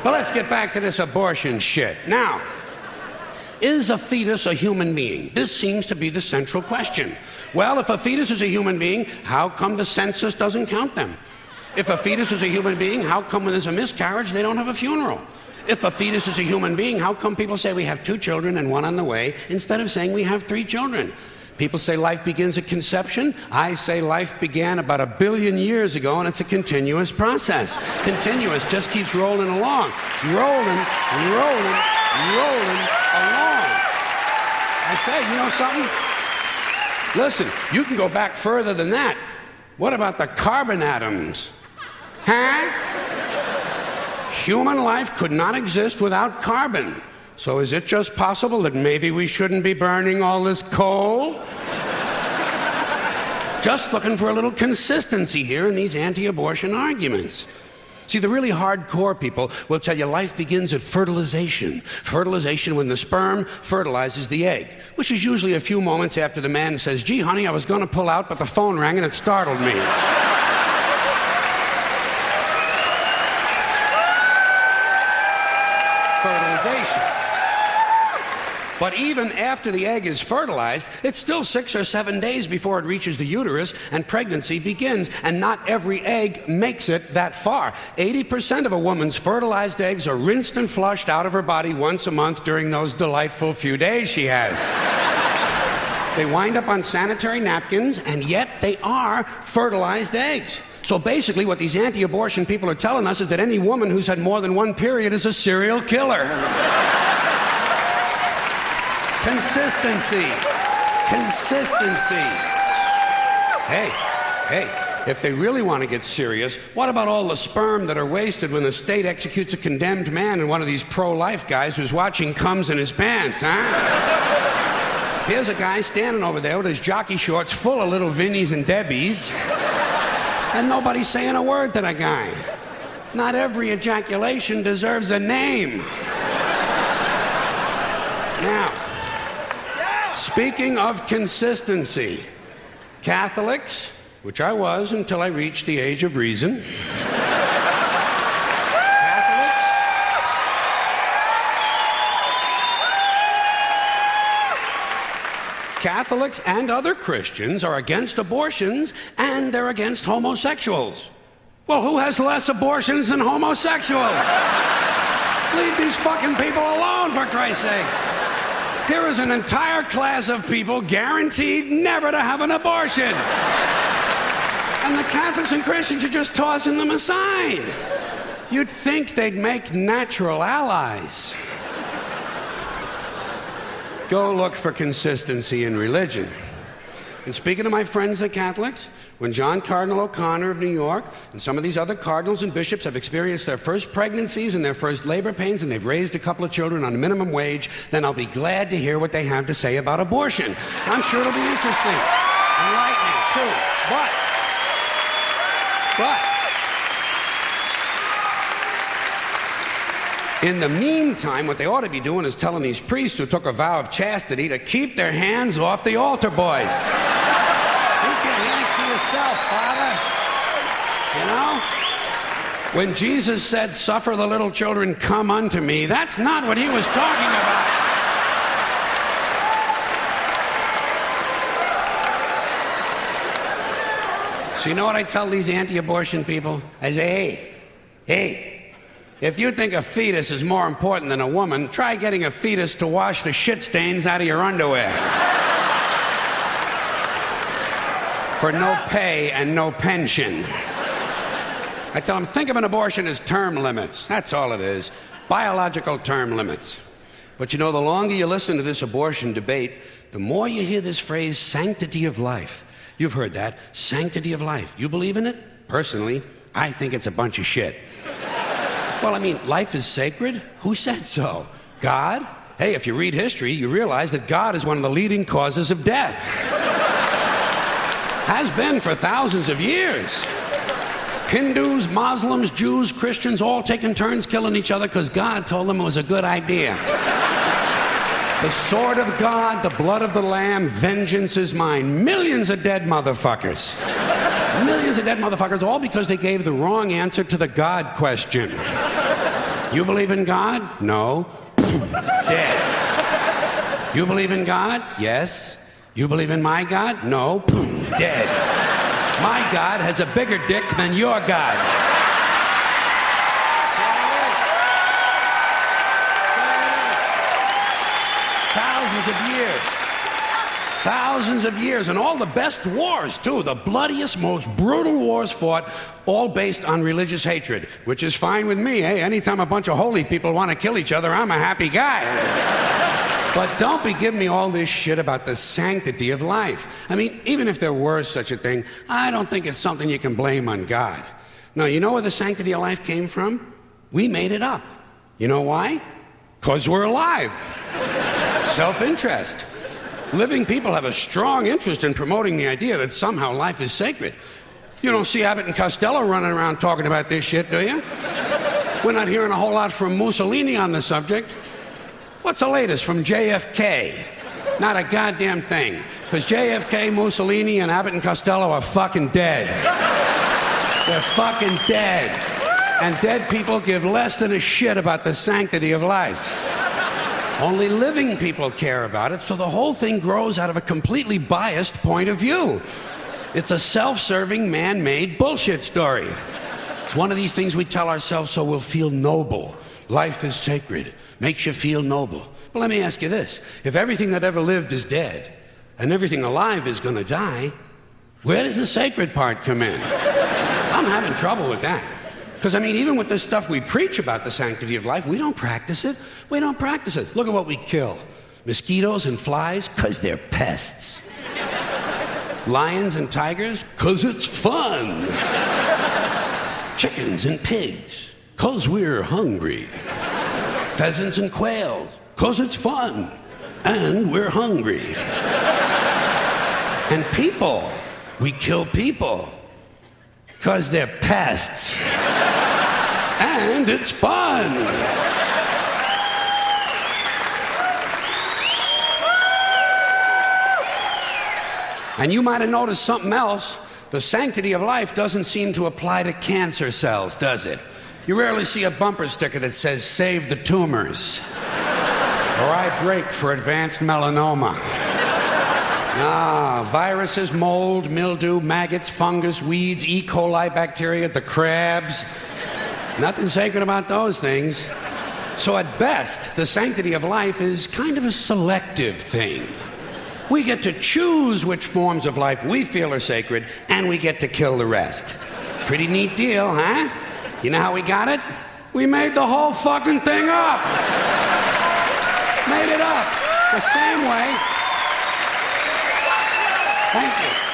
But let's get back to this abortion shit. Now, is a fetus a human being? This seems to be the central question. Well, if a fetus is a human being, how come the census doesn't count them? If a fetus is a human being, how come when there's a miscarriage, they don't have a funeral? If a fetus is a human being, how come people say we have 2 children and 1 on the way, instead of saying we have 3 children? People say life begins at conception. I say life began about 1 billion years ago, and it's a continuous process. Continuous, just keeps rolling along. Rolling along. I say, you know something? Listen, you can go back further than that. What about the carbon atoms? Huh? Human life could not exist without carbon. So is it just possible that maybe we shouldn't be burning all this coal? Just looking for a little consistency here in these anti-abortion arguments. See, the really hardcore people will tell you life begins at fertilization. Fertilization when the sperm fertilizes the egg, which is usually a few moments after the man says, gee, honey, I was going to pull out, but the phone rang and it startled me. Fertilization. But even after the egg is fertilized, it's still 6 or 7 days before it reaches the uterus and pregnancy begins. And not every egg makes it that far. 80% of a woman's fertilized eggs are rinsed and flushed out of her body once a month during those delightful few days she has. They wind up on sanitary napkins, and yet they are fertilized eggs. So basically what these anti-abortion people are telling us is that any woman who's had more than 1 period is a serial killer. Consistency. Hey, if they really want to get serious, what about all the sperm that are wasted when the state executes a condemned man and one of these pro-life guys who's watching comes in his pants, huh? Here's a guy standing over there with his jockey shorts full of little Vinnies and Debbies, and nobody's saying a word to the guy. Not every ejaculation deserves a name. Now, speaking of consistency, Catholics, which I was until I reached the age of reason, Catholics and other Christians are against abortions, and they're against homosexuals. Well, who has less abortions than homosexuals? Leave these fucking people alone, for Christ's sakes. Here is an entire class of people guaranteed never to have an abortion. And the Catholics and Christians are just tossing them aside. You'd think they'd make natural allies. Go look for consistency in religion. And speaking to my friends, the Catholics, when John Cardinal O'Connor of New York and some of these other cardinals and bishops have experienced their first pregnancies and their first labor pains and they've raised a couple of children on minimum wage, then I'll be glad to hear what they have to say about abortion. I'm sure it'll be interesting. Enlightening, too. But, in the meantime, what they ought to be doing is telling these priests who took a vow of chastity to keep their hands off the altar boys. Keep your hands to yourself, Father. You know? When Jesus said, suffer the little children come unto me, that's not what he was talking about. So you know what I tell these anti-abortion people? I say, hey, if you think a fetus is more important than a woman, try getting a fetus to wash the shit stains out of your underwear. For no pay and no pension. I tell them, think of an abortion as term limits. That's all it is. Biological term limits. But you know, the longer you listen to this abortion debate, the more you hear this phrase, sanctity of life. You've heard that, sanctity of life. You believe in it? Personally, I think it's a bunch of shit. Well, I mean, life is sacred? Who said so? God? Hey, if you read history, you realize that God is one of the leading causes of death. Has been for thousands of years. Hindus, Muslims, Jews, Christians, all taking turns killing each other because God told them it was a good idea. The sword of God, the blood of the Lamb, vengeance is mine. Millions of dead motherfuckers. Millions of dead motherfuckers, all because they gave the wrong answer to the God question. You believe in God? No. Dead. You believe in God? Yes. You believe in my God? No. Dead. My God has a bigger dick than your God. Thousands of years, and all the best wars, too. The bloodiest, most brutal wars fought, all based on religious hatred, which is fine with me, eh? Anytime a bunch of holy people want to kill each other, I'm a happy guy. But don't be giving me all this shit about the sanctity of life. I mean, even if there were such a thing, I don't think it's something you can blame on God. Now, you know where the sanctity of life came from? We made it up. You know why? 'Cause we're alive. Self-interest. Living people have a strong interest in promoting the idea that somehow life is sacred. You don't see Abbott and Costello running around talking about this shit, do you? We're not hearing a whole lot from Mussolini on the subject. What's the latest from JFK? Not a goddamn thing. Because JFK, Mussolini, and Abbott and Costello are fucking dead. They're fucking dead. And dead people give less than a shit about the sanctity of life. Only living people care about it, so the whole thing grows out of a completely biased point of view. It's a self-serving, man-made bullshit story. It's one of these things we tell ourselves so we'll feel noble. Life is sacred. Makes you feel noble. Well, let me ask you this. If everything that ever lived is dead, and everything alive is gonna die, where does the sacred part come in? I'm having trouble with that. Because, I mean, even with the stuff we preach about the sanctity of life, we don't practice it. We don't practice it. Look at what we kill. Mosquitoes and flies, 'cause they're pests. Lions and tigers, 'cause it's fun. Chickens and pigs, 'cause we're hungry. Pheasants and quails, 'cause it's fun. And we're hungry. And people, we kill people, 'cause they're pests. And it's fun. And you might have noticed something else. The sanctity of life doesn't seem to apply to cancer cells, does it? You rarely see a bumper sticker that says, "Save the tumors." Or "I break for advanced melanoma." Viruses, mold, mildew, maggots, fungus, weeds, E. coli bacteria, the crabs. Nothing sacred about those things. So at best, the sanctity of life is kind of a selective thing. We get to choose which forms of life we feel are sacred, and we get to kill the rest. Pretty neat deal, huh? You know how we got it? We made the whole fucking thing up. Made it up. The same way. Thank you.